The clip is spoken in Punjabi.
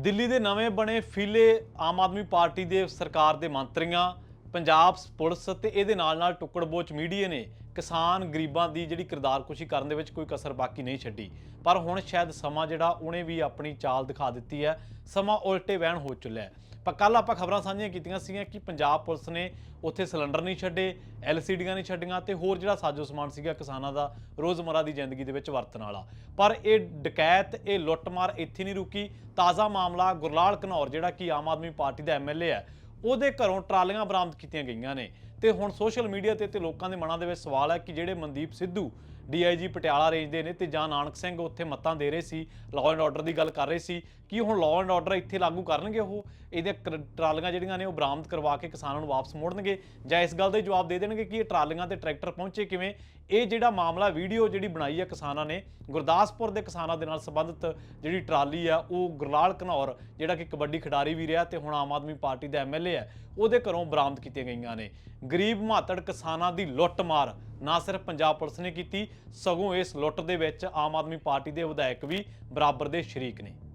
ਦਿੱਲੀ ਦੇ ਨਵੇਂ ਬਣੇ ਫੀਲੇ ਆਮ ਆਦਮੀ ਪਾਰਟੀ ਦੇ ਸਰਕਾਰ ਦੇ ਮੰਤਰੀਆਂ, ਪੰਜਾਬ ਪੁਲਿਸ ਤੇ ਇਹਦੇ ਨਾਲ ਟੁੱਕੜਬੋਚ ਮੀਡੀਆ ਨੇ ਕਿਸਾਨ ਗਰੀਬਾਂ ਦੀ ਜਿਹੜੀ ਕਿਰਦਾਰਕੁਸ਼ੀ ਕਰਨ ਦੇ ਵਿੱਚ ਕੋਈ ਕਸਰ ਬਾਕੀ ਨਹੀਂ ਛੱਡੀ। ਪਰ ਹੁਣ ਸ਼ਾਇਦ ਸਮਾਂ ਜਿਹੜਾ ਉਹਨੇ ਵੀ ਆਪਣੀ ਚਾਲ ਦਿਖਾ ਦਿੱਤੀ ਹੈ। ਸਮਾਂ ਉਲਟੇ ਵਹਿਣ ਹੋ ਚੱਲਿਆ। ਪਰ ਕੱਲ ਆਪਾਂ ਖਬਰਾਂ ਸਾਂਝੀਆਂ ਕੀਤੀਆਂ ਸੀਗੀਆਂ ਕਿ ਪੰਜਾਬ ਪੁਲਿਸ ਨੇ ਉੱਥੇ ਸਿਲੰਡਰ ਨਹੀਂ ਛੱਡੇ, LCDਆਂ ਨਹੀਂ ਛੱਡੀਆਂ ਤੇ ਹੋਰ ਜਿਹੜਾ ਸਾਜੋ ਸਮਾਨ ਸੀਗਾ ਕਿਸਾਨਾਂ ਦਾ ਰੋਜ਼ਮਰਾ ਦੀ ਜ਼ਿੰਦਗੀ ਦੇ ਵਿੱਚ ਵਰਤਣ ਵਾਲਾ। ਪਰ ਇਹ ਡਕੈਤ, ਇਹ ਲੁੱਟਮਾਰ ਇੱਥੇ ਨਹੀਂ ਰੁਕੀ। ਤਾਜ਼ਾ ਮਾਮਲਾ ਗੁਰਲਾਲ ਘਨੌਰ ਜਿਹੜਾ ਕਿ ਆਮ ਆਦਮੀ ਪਾਰਟੀ ਦਾ MLA ਹੈ, ਉਹਦੇ ਘਰੋਂ ਟਰਾਲੀਆਂ ਬਰਾਮਦ ਕੀਤੀਆਂ ਗਈਆਂ ਨੇ। ਤੇ ਹੁਣ ਸੋਸ਼ਲ ਮੀਡੀਆ ਤੇ ਲੋਕਾਂ ਦੇ ਮਨਾਂ ਦੇ ਵਿੱਚ ਸਵਾਲ ਹੈ ਕਿ ਜਿਹੜੇ ਮਨਦੀਪ ਸਿੱਧੂ DIG ਪਟਿਆਲਾ ਰੇਂਜ ਦੇ ਨੇ ਤੇ ਜਾਂ ਨਾਨਕ ਸਿੰਘ ਉੱਥੇ ਮੱਤਾਂ ਦੇ ਰਹੇ ਸੀ, ਲਾਅ ਐਂਡ ਆਰਡਰ ਦੀ ਗੱਲ ਕਰ ਰਹੇ ਸੀ, ਕਿ ਹੁਣ ਲਾਅ ਐਂਡ ਆਰਡਰ ਇੱਥੇ ਲਾਗੂ ਕਰਨਗੇ? ਉਹ ਇਹਦੇ ਟਰਾਲੀਆਂ ਜਿਹੜੀਆਂ ਨੇ ਉਹ ਬਰਾਮਦ ਕਰਵਾ ਕੇ ਕਿਸਾਨਾਂ ਨੂੰ ਵਾਪਸ ਮੋੜਨਗੇ, ਜਾਂ ਇਸ ਗੱਲ ਦਾ ਜਵਾਬ ਦੇ ਦੇਣਗੇ ਕਿ ਇਹ ਟਰਾਲੀਆਂ ਤੇ ਟਰੈਕਟਰ ਪਹੁੰਚੇ ਕਿਵੇਂ? ਇਹ ਜਿਹੜਾ ਮਾਮਲਾ ਵੀਡੀਓ ਜਿਹੜੀ ਬਣਾਈ ਹੈ ਕਿਸਾਨਾਂ ਨੇ, ਗੁਰਦਾਸਪੁਰ ਦੇ ਕਿਸਾਨਾਂ ਦੇ ਨਾਲ ਸੰਬੰਧਿਤ ਜਿਹੜੀ ਟਰਾਲੀ ਆ, ਉਹ ਗੁਰਲਾਲ ਘਨੌਰ ਜਿਹੜਾ ਕਿ ਕਬੱਡੀ ਖਿਡਾਰੀ ਵੀ ਰਿਹਾ ਤੇ ਹੁਣ ਆਮ ਆਦਮੀ ਪਾਰਟੀ ਦਾ MLA ਹੈ, ਉਹਦੇ ਘਰੋਂ ਬਰਾਮਦ ਕੀਤੀਆਂ ਗਈਆਂ ਨੇ। ਗਰੀਬ ਮਾਤੜ ਕਿਸਾਨਾਂ ਦੀ ਲੁੱਟ ਮਾਰ ਨਾ ਸਿਰਫ ਪੰਜਾਬ ਪੁਲਿਸ ਨੇ ਕੀਤੀ, ਸਗੋਂ ਇਸ ਲੁੱਟ ਦੇ ਵਿੱਚ ਆਮ ਆਦਮੀ ਪਾਰਟੀ ਦੇ ਵਿਧਾਇਕ ਵੀ ਬਰਾਬਰ ਦੇ ਸ਼ਰੀਕ ਨੇ।